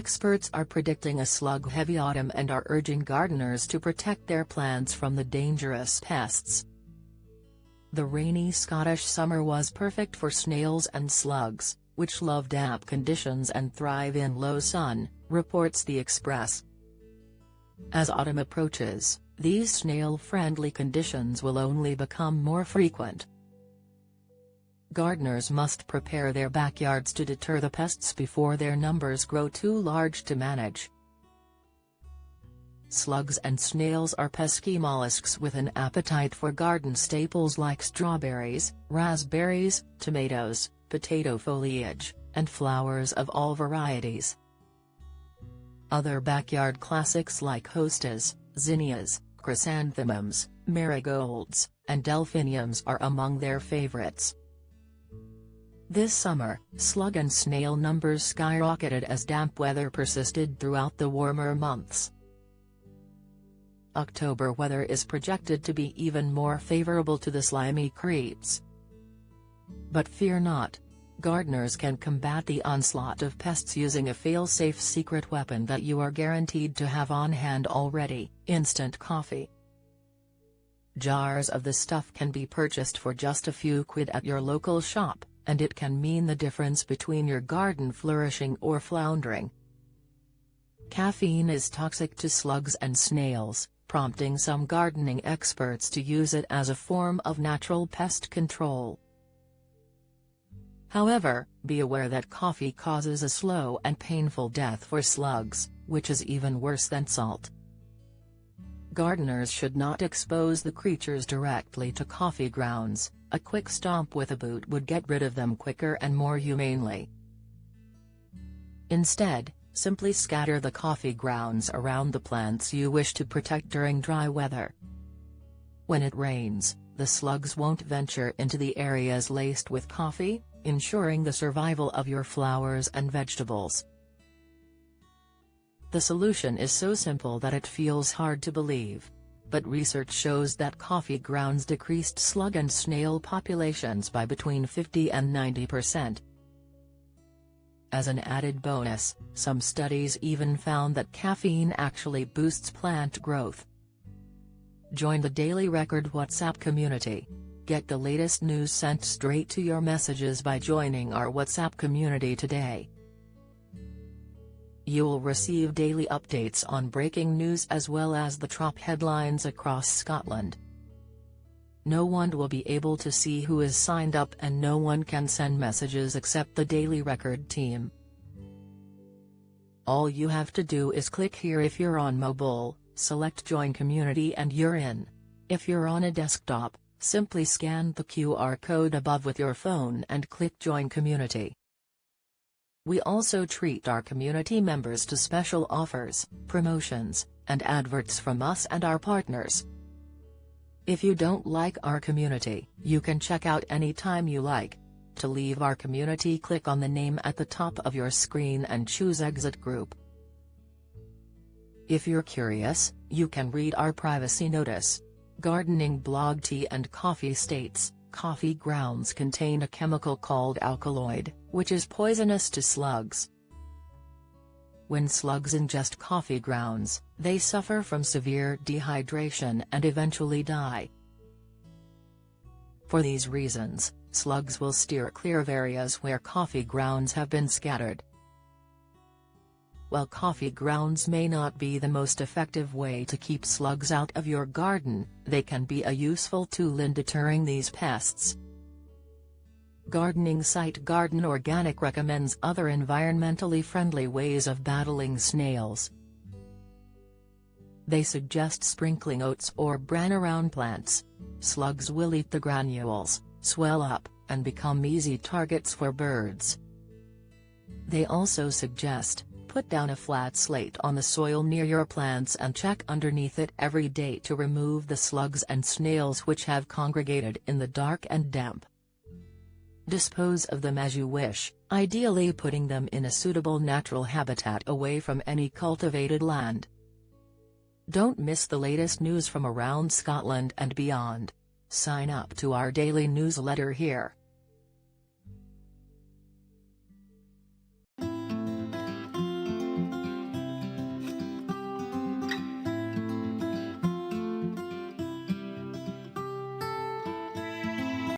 Experts are predicting a slug-heavy autumn and are urging gardeners to protect their plants from the dangerous pests. The rainy Scottish summer was perfect for snails and slugs, which love damp conditions and thrive in low sun, reports The Express. As autumn approaches, these snail-friendly conditions will only become more frequent. Gardeners must prepare their backyards to deter the pests before their numbers grow too large to manage. Slugs and snails are pesky mollusks with an appetite for garden staples like strawberries, raspberries, tomatoes, potato foliage, and flowers of all varieties. Other backyard classics like hostas, zinnias, chrysanthemums, marigolds, and delphiniums are among their favorites. This summer, slug and snail numbers skyrocketed as damp weather persisted throughout the warmer months. October weather is projected to be even more favorable to the slimy creeps. But fear not. Gardeners can combat the onslaught of pests using a fail-safe secret weapon that you are guaranteed to have on hand already: instant coffee. Jars of the stuff can be purchased for just a few quid at your local shop, and it can mean the difference between your garden flourishing or floundering. Caffeine is toxic to slugs and snails, prompting some gardening experts to use it as a form of natural pest control. However, be aware that coffee causes a slow and painful death for slugs, which is even worse than salt. Gardeners should not expose the creatures directly to coffee grounds. A quick stomp with a boot would get rid of them quicker and more humanely. Instead, simply scatter the coffee grounds around the plants you wish to protect during dry weather. When it rains, the slugs won't venture into the areas laced with coffee, ensuring the survival of your flowers and vegetables. The solution is so simple that it feels hard to believe. But research shows that coffee grounds decreased slug and snail populations by between 50 and 90%. As an added bonus, some studies even found that caffeine actually boosts plant growth. Join the Daily Record WhatsApp community. Get the latest news sent straight to your messages by joining our WhatsApp community today. You'll receive daily updates on breaking news as well as the top headlines across Scotland. No one will be able to see who is signed up, and no one can send messages except the Daily Record team. All you have to do is click here if you're on mobile, select Join Community and you're in. If you're on a desktop, simply scan the QR code above with your phone and click Join Community. We also treat our community members to special offers, promotions, and adverts from us and our partners. If you don't like our community, you can check out anytime you like. To leave our community, click on the name at the top of your screen and choose Exit Group. If you're curious, you can read our privacy notice. Gardening blog Tea and Coffee states, coffee grounds contain a chemical called alkaloid, which is poisonous to slugs. When slugs ingest coffee grounds, they suffer from severe dehydration and eventually die. For these reasons, slugs will steer clear of areas where coffee grounds have been scattered. While coffee grounds may not be the most effective way to keep slugs out of your garden, they can be a useful tool in deterring these pests. Gardening site Garden Organic recommends other environmentally friendly ways of battling snails. They suggest sprinkling oats or bran around plants. Slugs will eat the granules, swell up, and become easy targets for birds. They also suggest, put down a flat slate on the soil near your plants and check underneath it every day to remove the slugs and snails which have congregated in the dark and damp. Dispose of them as you wish, ideally putting them in a suitable natural habitat away from any cultivated land. Don't miss the latest news from around Scotland and beyond. Sign up to our daily newsletter here.